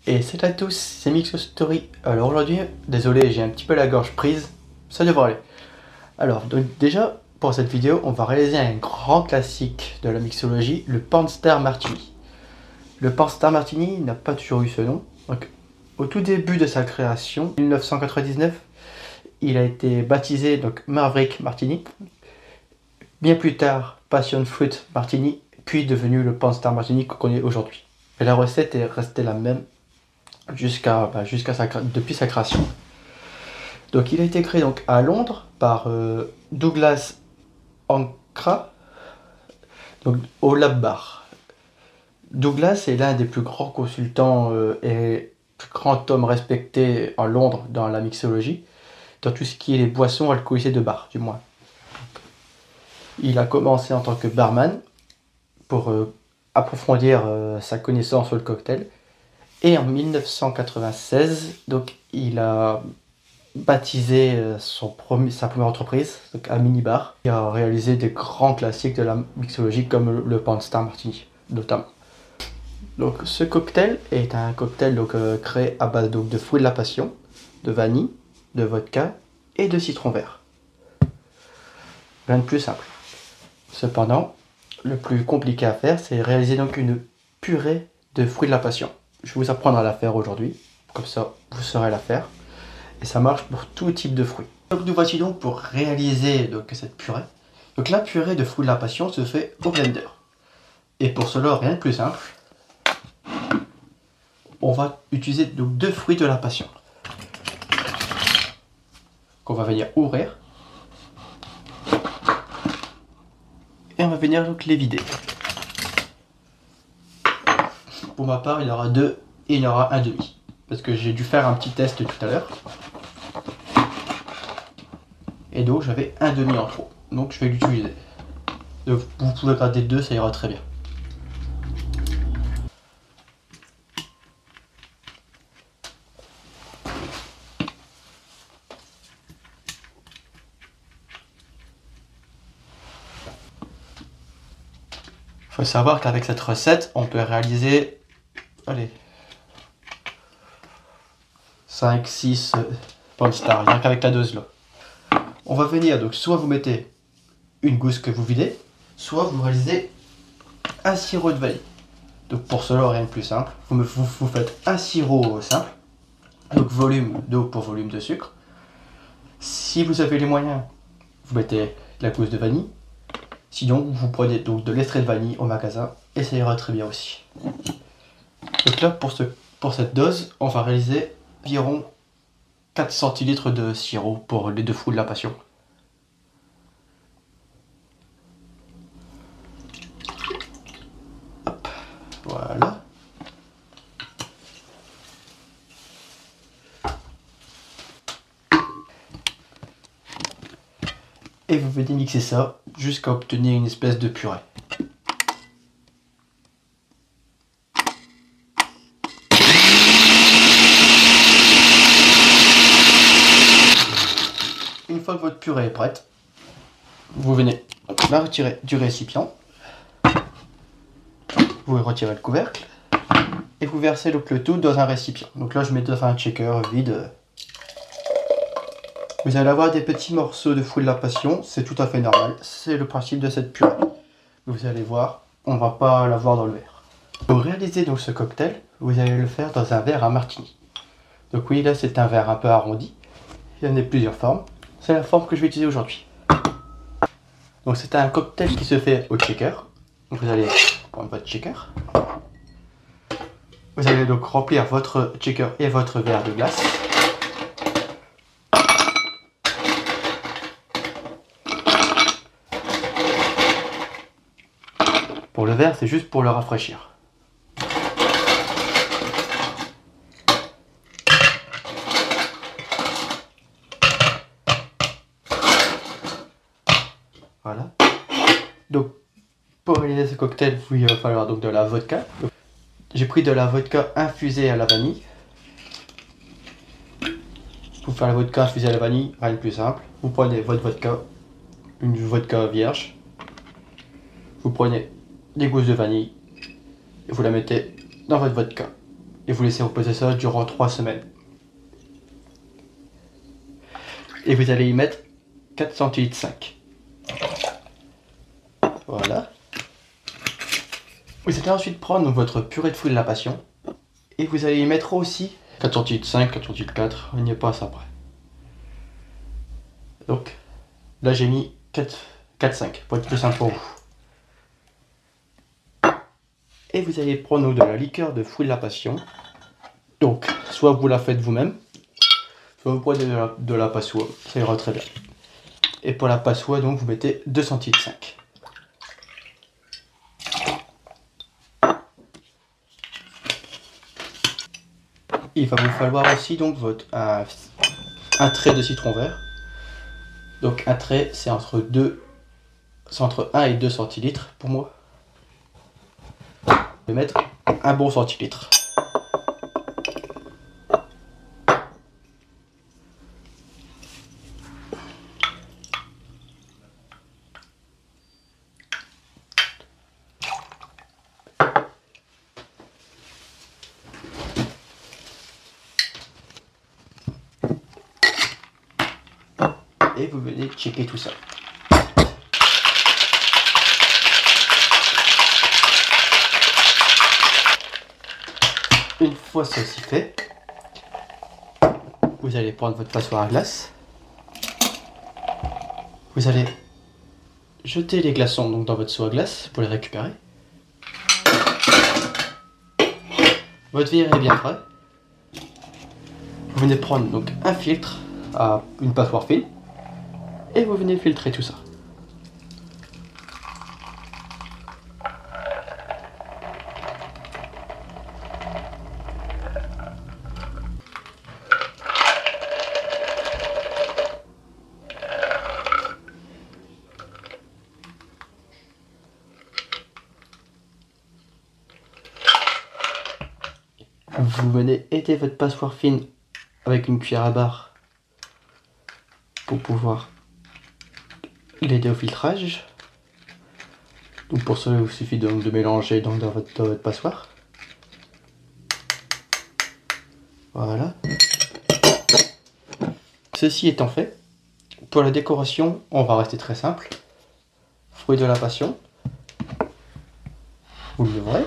Et salut à tous, c'est Mixostory. Alors aujourd'hui, désolé, j'ai un petit peu la gorge prise, ça devrait aller. Alors donc déjà, pour cette vidéo, on va réaliser un grand classique de la mixologie, le Pornstar Martini. Le Pornstar Martini n'a pas toujours eu ce nom. Donc, au tout début de sa création, 1999, il a été baptisé donc Maverick Martini. Bien plus tard, Passion Fruit Martini, puis devenu le Pornstar Martini qu'on connaît aujourd'hui. Et la recette est restée la même depuis sa création. Donc il a été créé donc à Londres par Douglas Ankra, donc au Lab Bar. Douglas est l'un des plus grands consultants et plus grands hommes respectés en Londres dans la mixologie, dans tout ce qui est les boissons alcoolisées de bar, du moins. Il a commencé en tant que barman pour approfondir sa connaissance sur le cocktail. Et en 1996, donc, il a baptisé sa première entreprise, donc un minibar. Il a réalisé des grands classiques de la mixologie comme le Pornstar Martini, notamment. Donc, ce cocktail est un cocktail créé à base de fruits de la passion, de vanille, de vodka et de citron vert. Rien de plus simple. Cependant, le plus compliqué à faire, c'est réaliser donc une purée de fruits de la passion. Je vais vous apprendre à la faire aujourd'hui, comme ça vous saurez la faire. Et ça marche pour tout type de fruits. Donc nous voici donc pour réaliser cette purée. Donc la purée de fruits de la passion se fait au blender. Et pour cela, rien de plus simple. On va utiliser donc deux fruits de la passion. Qu'on va venir ouvrir. Et on va venir donc les vider. Pour ma part, il y en aura deux et il y en aura un demi. Parce que j'ai dû faire un petit test tout à l'heure. Et donc j'avais un demi en trop. Donc je vais l'utiliser. Donc vous pouvez garder deux, ça ira très bien. Il faut savoir qu'avec cette recette, on peut réaliser, allez, 5, 6 Pornstar, rien qu'avec la dose là. On va venir, donc soit vous mettez une gousse que vous videz, soit vous réalisez un sirop de vanille. Donc pour cela, rien de plus simple. Vous faites un sirop simple, donc volume d'eau pour volume de sucre. Si vous avez les moyens, vous mettez la gousse de vanille. Sinon, vous prenez donc de l'extrait de vanille au magasin et ça ira très bien aussi. Donc là, pour cette dose, on va réaliser environ 4 centilitres de sirop pour les deux fruits de la passion. Hop, voilà. Et vous venez mixer ça jusqu'à obtenir une espèce de purée. Une fois que votre purée est prête, vous venez la retirer du récipient, vous retirez le couvercle et vous versez donc le tout dans un récipient. Donc là je mets dans un shaker vide. Vous allez avoir des petits morceaux de fruits de la passion, c'est tout à fait normal, c'est le principe de cette purée. Vous allez voir, on ne va pas l'avoir dans le verre. Pour réaliser donc ce cocktail, vous allez le faire dans un verre à martini. Donc oui, là c'est un verre un peu arrondi, il y en a plusieurs formes, c'est la forme que je vais utiliser aujourd'hui. Donc c'est un cocktail qui se fait au shaker. Vous allez prendre votre shaker. Vous allez donc remplir votre shaker et votre verre de glace. Pour le verre, c'est juste pour le rafraîchir. Voilà. Donc, pour réaliser ce cocktail, il va falloir donc de la vodka. J'ai pris de la vodka infusée à la vanille. Pour faire la vodka infusée à la vanille, rien de plus simple. Vous prenez votre vodka, une vodka vierge. Vous prenez des gousses de vanille et vous la mettez dans votre vodka. et vous laissez reposer ça durant 3 semaines. Et vous allez y mettre 4 centilitres 5. Voilà. Vous allez ensuite prendre votre purée de fruits de la passion et vous allez y mettre aussi 4 centilitres 5, 4 centilitres 4, il n'y a pas à ça près. Donc là j'ai mis 4-5 pour être plus simple pour vous. Et vous allez prendre de la liqueur de fruits de la passion. Donc soit vous la faites vous-même, soit vous prenez de la passoire, ça ira très bien. Et pour la passoire donc vous mettez 2 centilitres 5. Il va vous falloir aussi donc un trait de citron vert. Donc un trait c'est entre 1 et 2 centilitres pour moi. Je vais mettre un bon centilitre. Et vous venez checker tout ça. Une fois ceci fait, vous allez prendre votre passoire à glace. Vous allez jeter les glaçons donc dans votre seau à glace pour les récupérer. Votre verre est bien frais. Vous venez prendre donc un filtre à une passoire fine et vous venez filtrer tout ça. Vous venez aider votre passoire fine avec une cuillère à barre pour pouvoir l'aider au filtrage. Donc pour cela, il vous suffit donc de mélanger dans votre passoire. Voilà. Ceci étant fait, pour la décoration, on va rester très simple. Fruits de la passion. Vous l'ouvrez.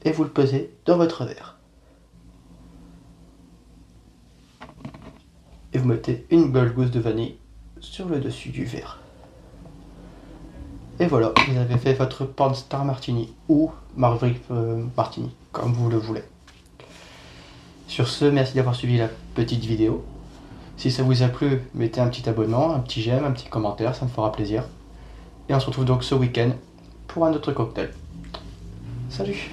Et vous le pesez dans votre verre. Et vous mettez une belle gousse de vanille sur le dessus du verre. Et voilà, vous avez fait votre Pornstar Martini ou Maverick Martini, comme vous le voulez. Sur ce, merci d'avoir suivi la petite vidéo. Si ça vous a plu, mettez un petit abonnement, un petit j'aime, un petit commentaire, ça me fera plaisir. Et on se retrouve donc ce week-end pour un autre cocktail. Salut!